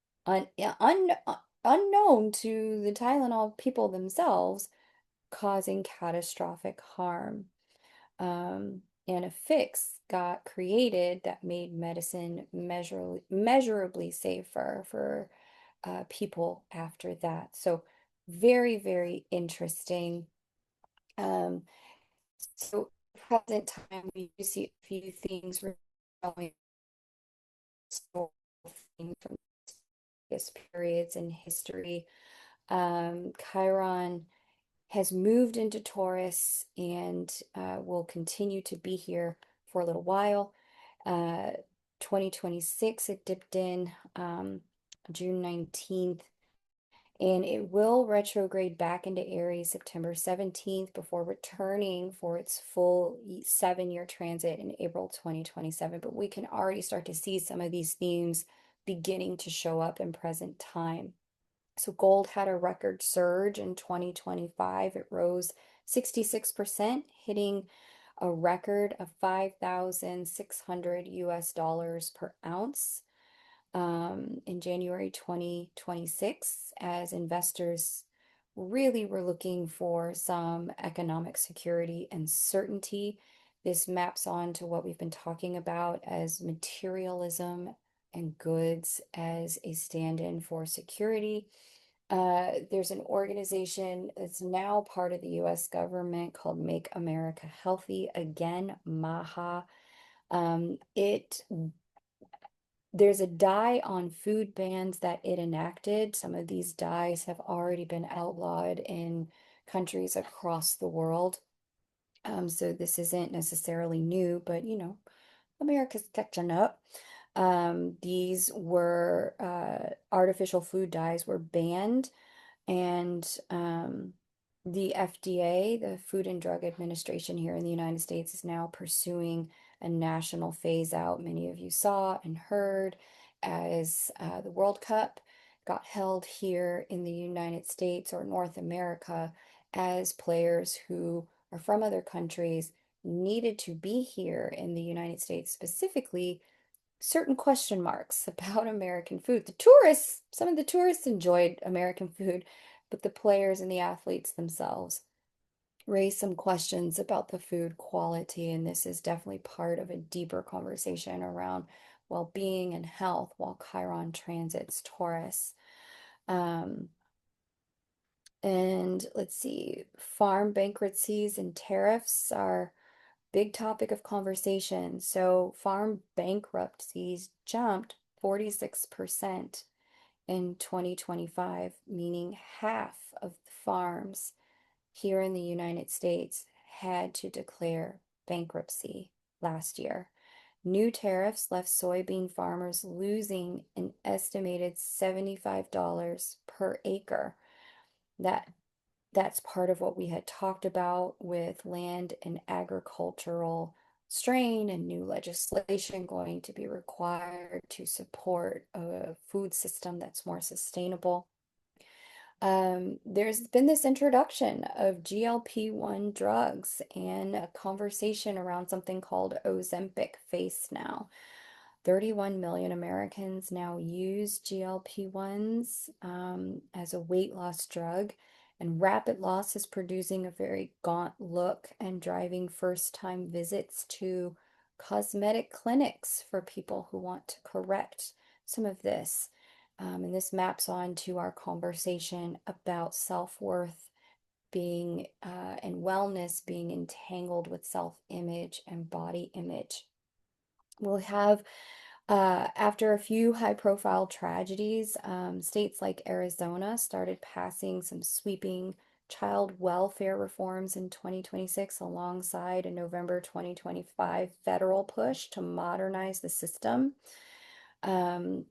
to the Tylenol people themselves, causing catastrophic harm. And a fix got created that made medicine measurably safer for people after that. So very, very interesting. Um, So, present time, we do see a few things going from various periods in history. Chiron has moved into Taurus and will continue to be here for a little while. Uh, 2026, it dipped in June 19th. And it will retrograde back into Aries September 17th before returning for its full 7-year transit in April 2027. But we can already start to see some of these themes beginning to show up in present time. So gold had a record surge in 2025. It rose 66%, hitting a record of 5,600 US dollars per ounce in January 2026 as investors really were looking for some economic security and certainty. This maps on to what we've been talking about as materialism and goods as a stand-in for security. There's an organization that's now part of the US government called Make America Healthy Again, MAHA. It There's a dye on food bans that it enacted. Some of these dyes have already been outlawed in countries across the world. So this isn't necessarily new, but America's catching up. These were artificial food dyes were banned, and the FDA, the Food and Drug Administration here in the United States, is now pursuing a national phase out. Many of you saw and heard as the World Cup got held here in the United States or North America, as players who are from other countries needed to be here in the United States, specifically certain question marks about American food. Some of the tourists enjoyed American food, but the players and the athletes themselves raised some questions about the food quality, and this is definitely part of a deeper conversation around well-being and health while Chiron transits Taurus. Um, and let's see, farm bankruptcies and tariffs are big topic of conversation. So farm bankruptcies jumped 46% in 2025, meaning half of the farms here in the United States had to declare bankruptcy last year. New tariffs left soybean farmers losing an estimated $75 per acre. That that's part of what we had talked about with land and agricultural strain and new legislation going to be required to support a food system that's more sustainable. There's been this introduction of GLP-1 drugs and a conversation around something called Ozempic face now. 31 million Americans now use GLP-1s as a weight loss drug, and rapid loss is producing a very gaunt look and driving first-time visits to cosmetic clinics for people who want to correct some of this. And this maps on to our conversation about self-worth being and wellness being entangled with self-image and body image. We'll have after a few high-profile tragedies, states like Arizona started passing some sweeping child welfare reforms in 2026 alongside a November 2025 federal push to modernize the system. Um,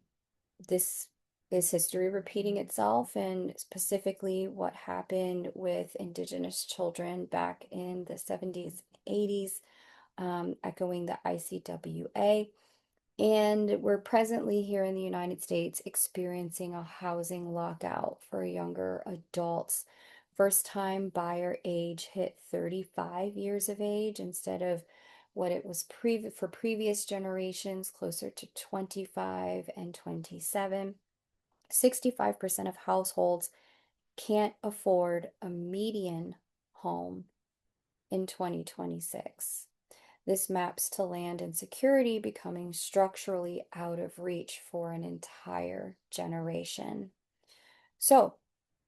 this is history repeating itself, and specifically what happened with Indigenous children back in the 70s, 80s, echoing the ICWA. And we're presently here in the United States experiencing a housing lockout for younger adults. First time buyer age hit 35 years of age instead of what it was for previous generations, closer to 25 and 27. 65% of households can't afford a median home in 2026. This maps to land insecurity becoming structurally out of reach for an entire generation. So,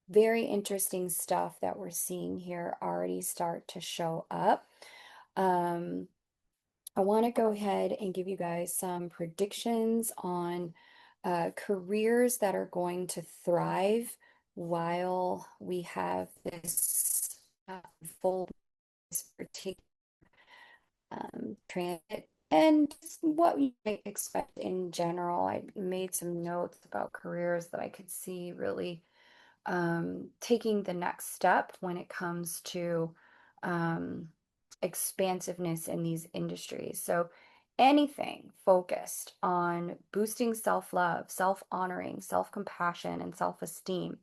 very interesting stuff that we're seeing here already start to show up. I want to go ahead and give you guys some predictions on careers that are going to thrive while we have this full particular transit, and just what you might expect in general. I made some notes about careers that I could see really taking the next step when it comes to expansiveness in these industries. So anything focused on boosting self-love, self-honoring, self-compassion, and self-esteem,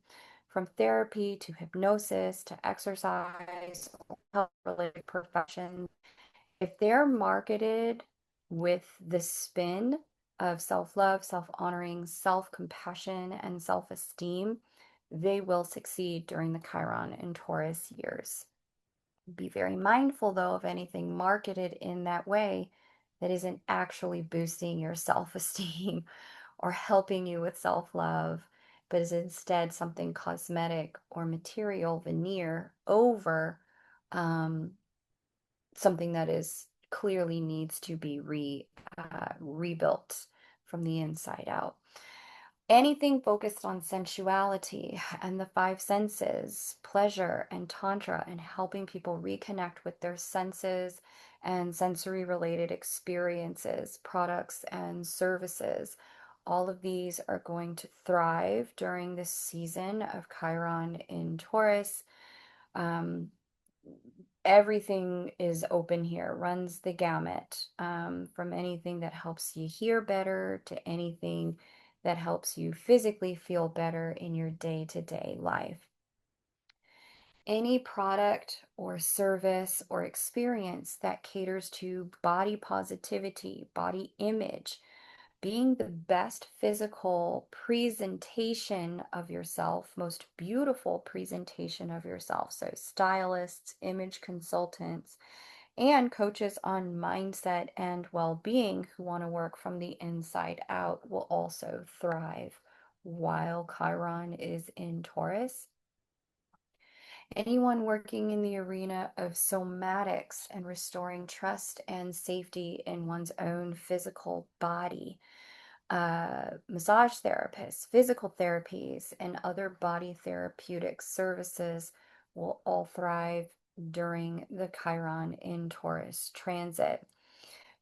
from therapy to hypnosis to exercise, health-related professions, if they're marketed with the spin of self-love, self-honoring, self-compassion, and self-esteem, they will succeed during the Chiron and Taurus years. Be very mindful, though, of anything marketed in that way that isn't actually boosting your self-esteem or helping you with self-love, but is instead something cosmetic or material veneer over something that is clearly needs to be rebuilt from the inside out. Anything focused on sensuality and the five senses, pleasure and tantra, and helping people reconnect with their senses and sensory related experiences, products and services. All of these are going to thrive during this season of Chiron in Taurus. Everything is open here, runs the gamut, from anything that helps you hear better to anything that helps you physically feel better in your day-to-day life. Any product or service or experience that caters to body positivity, body image, being the best physical presentation of yourself, most beautiful presentation of yourself. So, stylists, image consultants, and coaches on mindset and well being who want to work from the inside out will also thrive while Chiron is in Taurus. Anyone working in the arena of somatics and restoring trust and safety in one's own physical body, massage therapists, physical therapies, and other body therapeutic services will all thrive during the Chiron in Taurus transit.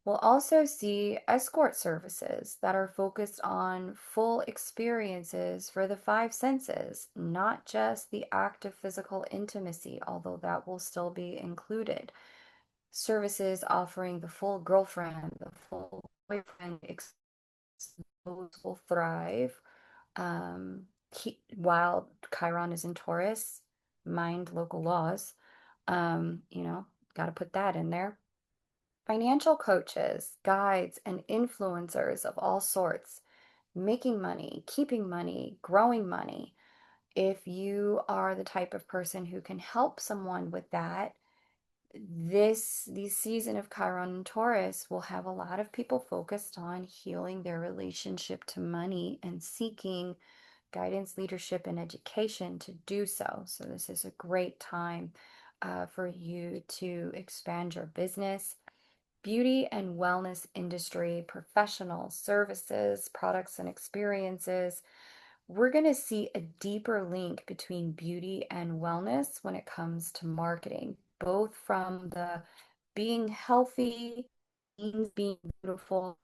We'll also see escort services that are focused on full experiences for the five senses, not just the act of physical intimacy, although that will still be included. Services offering the full girlfriend, the full boyfriend experience, those will thrive. While Chiron is in Taurus, mind local laws. Got to put that in there. Financial coaches, guides, and influencers of all sorts, making money, keeping money, growing money. If you are the type of person who can help someone with that, this season of Chiron and Taurus will have a lot of people focused on healing their relationship to money and seeking guidance, leadership, and education to do so. So this is a great time for you to expand your business. Beauty and wellness industry, professional services, products, and experiences we're going to see a deeper link between beauty and wellness when it comes to marketing, both from the being healthy means being beautiful,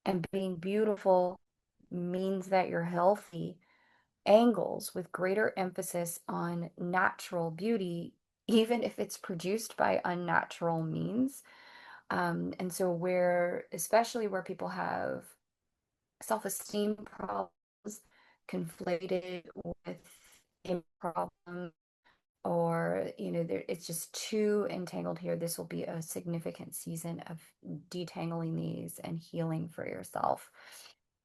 and being beautiful means that you're healthy angles with greater emphasis on natural beauty, even if it's produced by unnatural means. And so, especially where people have self-esteem problems conflated with a problem, or it's just too entangled here, this will be a significant season of detangling these and healing for yourself.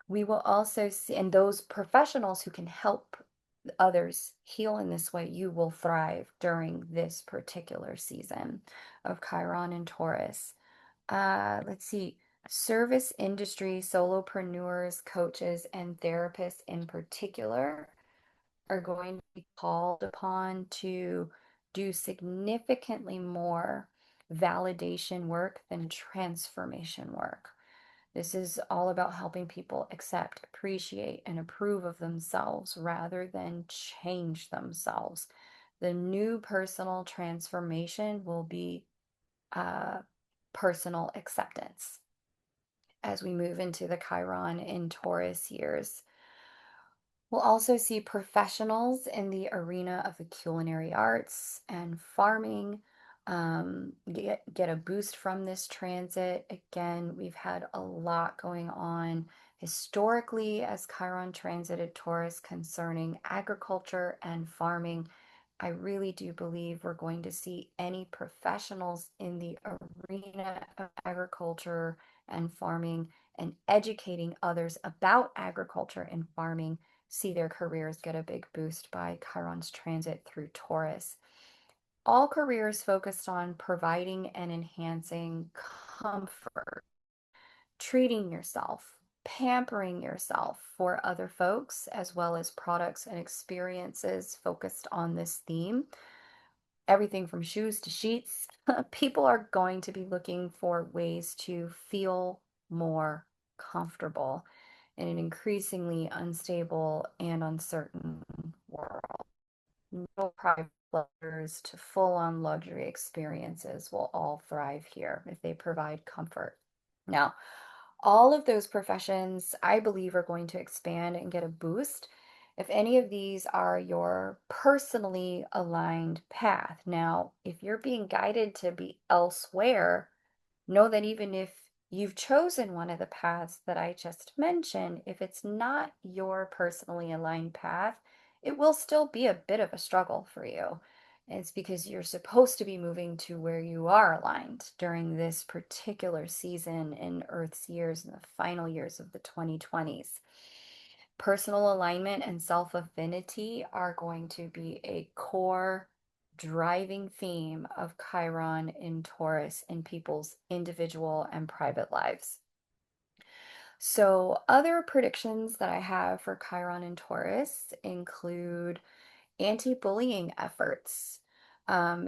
We will also see, and those professionals who can help others heal in this way, you will thrive during this particular season of Chiron and Taurus. Let's see, service industry, solopreneurs, coaches, and therapists in particular are going to be called upon to do significantly more validation work than transformation work. This is all about helping people accept, appreciate, and approve of themselves rather than change themselves. The new personal transformation will be uh, personal acceptance as we move into the Chiron in Taurus years. We'll also see professionals in the arena of the culinary arts and farming get a boost from this transit. Again, we've had a lot going on historically as Chiron transited Taurus concerning agriculture and farming. I really do believe we're going to see any professionals in the arena of agriculture and farming and educating others about agriculture and farming see their careers get a big boost by Chiron's transit through Taurus. All careers focused on providing and enhancing comfort, treating yourself, pampering yourself for other folks, as well as products and experiences focused on this theme. Everything from shoes to sheets, people are going to be looking for ways to feel more comfortable in an increasingly unstable and uncertain world. No private pleasures to full-on luxury experiences will all thrive here if they provide comfort. Now, all of those professions, I believe, are going to expand and get a boost if any of these are your personally aligned path. Now, if you're being guided to be elsewhere, know that even if you've chosen one of the paths that I just mentioned, if it's not your personally aligned path, it will still be a bit of a struggle for you. It's because you're supposed to be moving to where you are aligned during this particular season in Earth's years, in the final years of the 2020s. Personal alignment and self affinity are going to be a core driving theme of Chiron in Taurus in people's individual and private lives. So, other predictions that I have for Chiron in Taurus include anti-bullying efforts,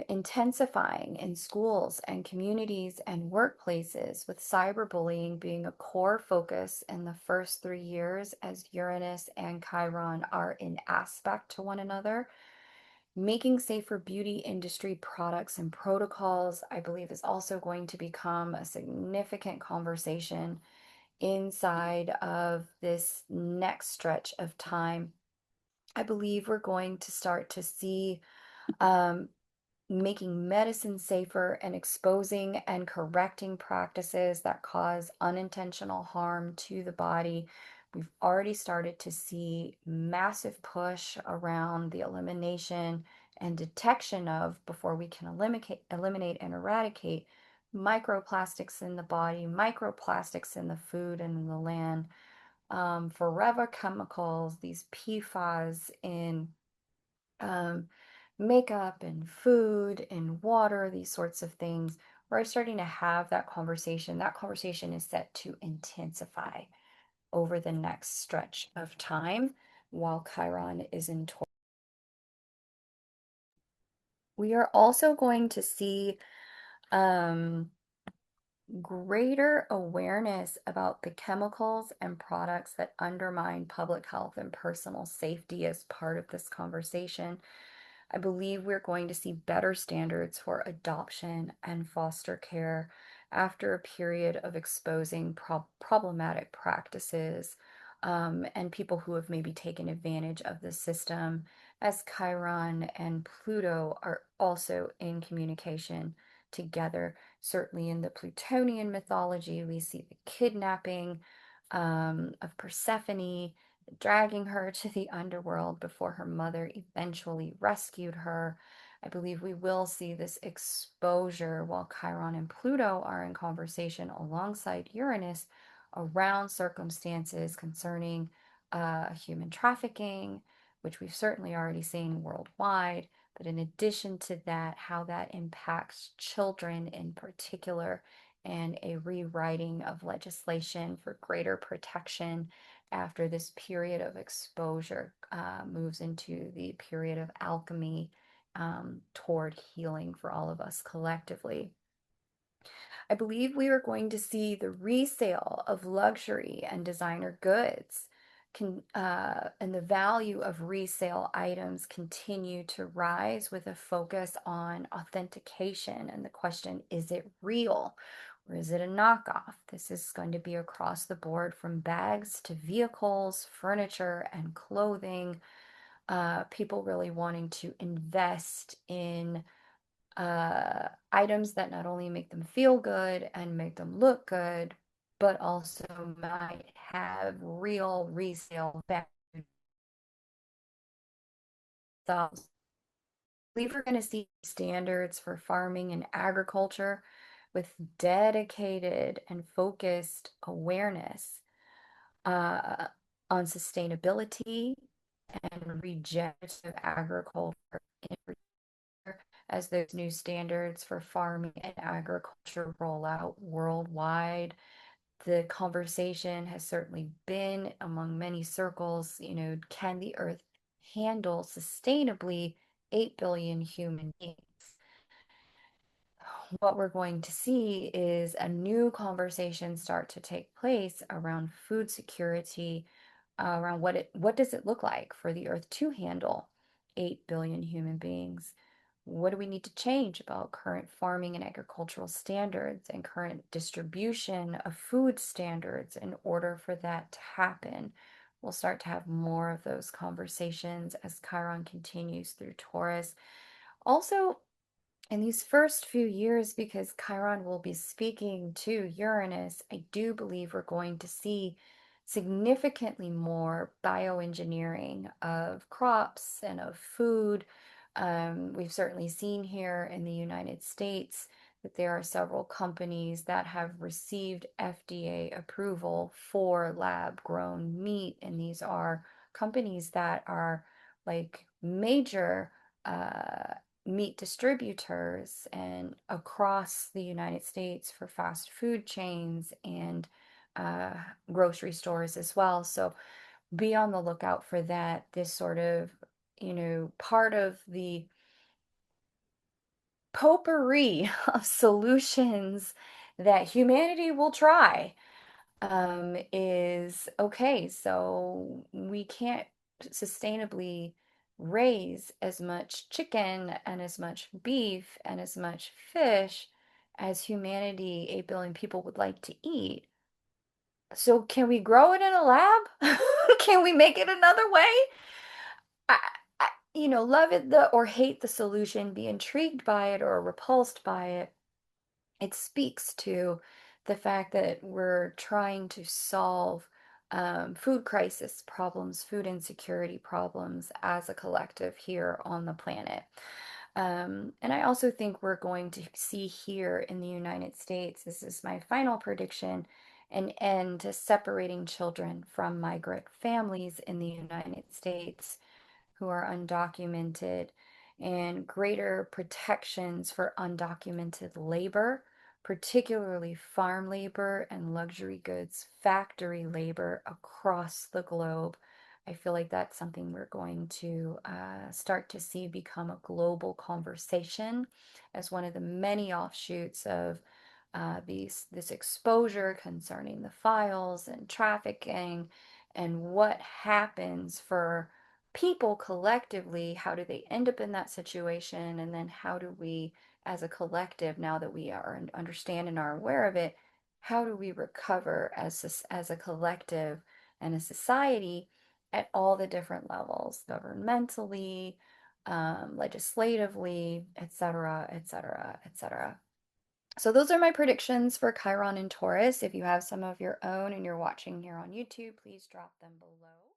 intensifying in schools and communities and workplaces, with cyberbullying being a core focus in the first 3 years as Uranus and Chiron are in aspect to one another. Making safer beauty industry products and protocols, I believe, is also going to become a significant conversation inside of this next stretch of time. I believe we're going to start to see um, making medicine safer and exposing and correcting practices that cause unintentional harm to the body. We've already started to see massive push around the elimination and detection of, before we can eliminate and eradicate microplastics in the body, microplastics in the food and in the land, forever chemicals, these PFAS in um, makeup and food and water, these sorts of things. We're starting to have that conversation. That conversation is set to intensify over the next stretch of time while Chiron is in Taurus. We are also going to see um, greater awareness about the chemicals and products that undermine public health and personal safety as part of this conversation. I believe we're going to see better standards for adoption and foster care after a period of exposing problematic practices and people who have maybe taken advantage of the system, as Chiron and Pluto are also in communication together. Certainly in the Plutonian mythology, we see the kidnapping of Persephone, dragging her to the underworld before her mother eventually rescued her. I believe we will see this exposure while Chiron and Pluto are in conversation alongside Uranus around circumstances concerning human trafficking, which we've certainly already seen worldwide. But in addition to that, how that impacts children in particular, and a rewriting of legislation for greater protection after this period of exposure moves into the period of alchemy toward healing for all of us collectively. I believe we are going to see the resale of luxury and designer goods and the value of resale items continue to rise with a focus on authentication and the question, is it real or is it a knockoff? This is going to be across the board from bags to vehicles, furniture, and clothing. People really wanting to invest in items that not only make them feel good and make them look good, but also might have real resale value themselves. I believe we're going to see standards for farming and agriculture with dedicated and focused awareness uh, on sustainability and regenerative agriculture as those new standards for farming and agriculture roll out worldwide. The conversation has certainly been among many circles, can the earth handle sustainably 8 billion human beings? What we're going to see is a new conversation start to take place around food security, around what does it look like for the earth to handle 8 billion human beings? What do we need to change about current farming and agricultural standards and current distribution of food standards in order for that to happen? We'll start to have more of those conversations as Chiron continues through Taurus. Also, in these first few years, because Chiron will be speaking to Uranus, I do believe we're going to see significantly more bioengineering of crops and of food. We've certainly seen here in the United States that there are several companies that have received FDA approval for lab-grown meat, and these are companies that are like major meat distributors and across the United States for fast food chains and uh, grocery stores as well. So be on the lookout for that. This sort of, part of the potpourri of solutions that humanity will try is okay, so we can't sustainably raise as much chicken and as much beef and as much fish as humanity, 8 billion people would like to eat. So can we grow it in a lab? Can we make it another way? I, love it or hate the solution, be intrigued by it or repulsed by it. It speaks to the fact that we're trying to solve food crisis problems, food insecurity problems as a collective here on the planet. And I also think we're going to see here in the United States, this is my final prediction, an end to separating children from migrant families in the United States who are undocumented, and greater protections for undocumented labor, particularly farm labor and luxury goods factory labor across the globe. I feel like that's something we're going to start to see become a global conversation as one of the many offshoots of this exposure concerning the files and trafficking and what happens for people collectively. How do they end up in that situation? And then how do we, as a collective, now that we are and understand and are aware of it, how do we recover as a collective and a society at all the different levels, governmentally, legislatively, etc., etc., etc. So those are my predictions for Chiron and Taurus. If you have some of your own and you're watching here on YouTube, please drop them below.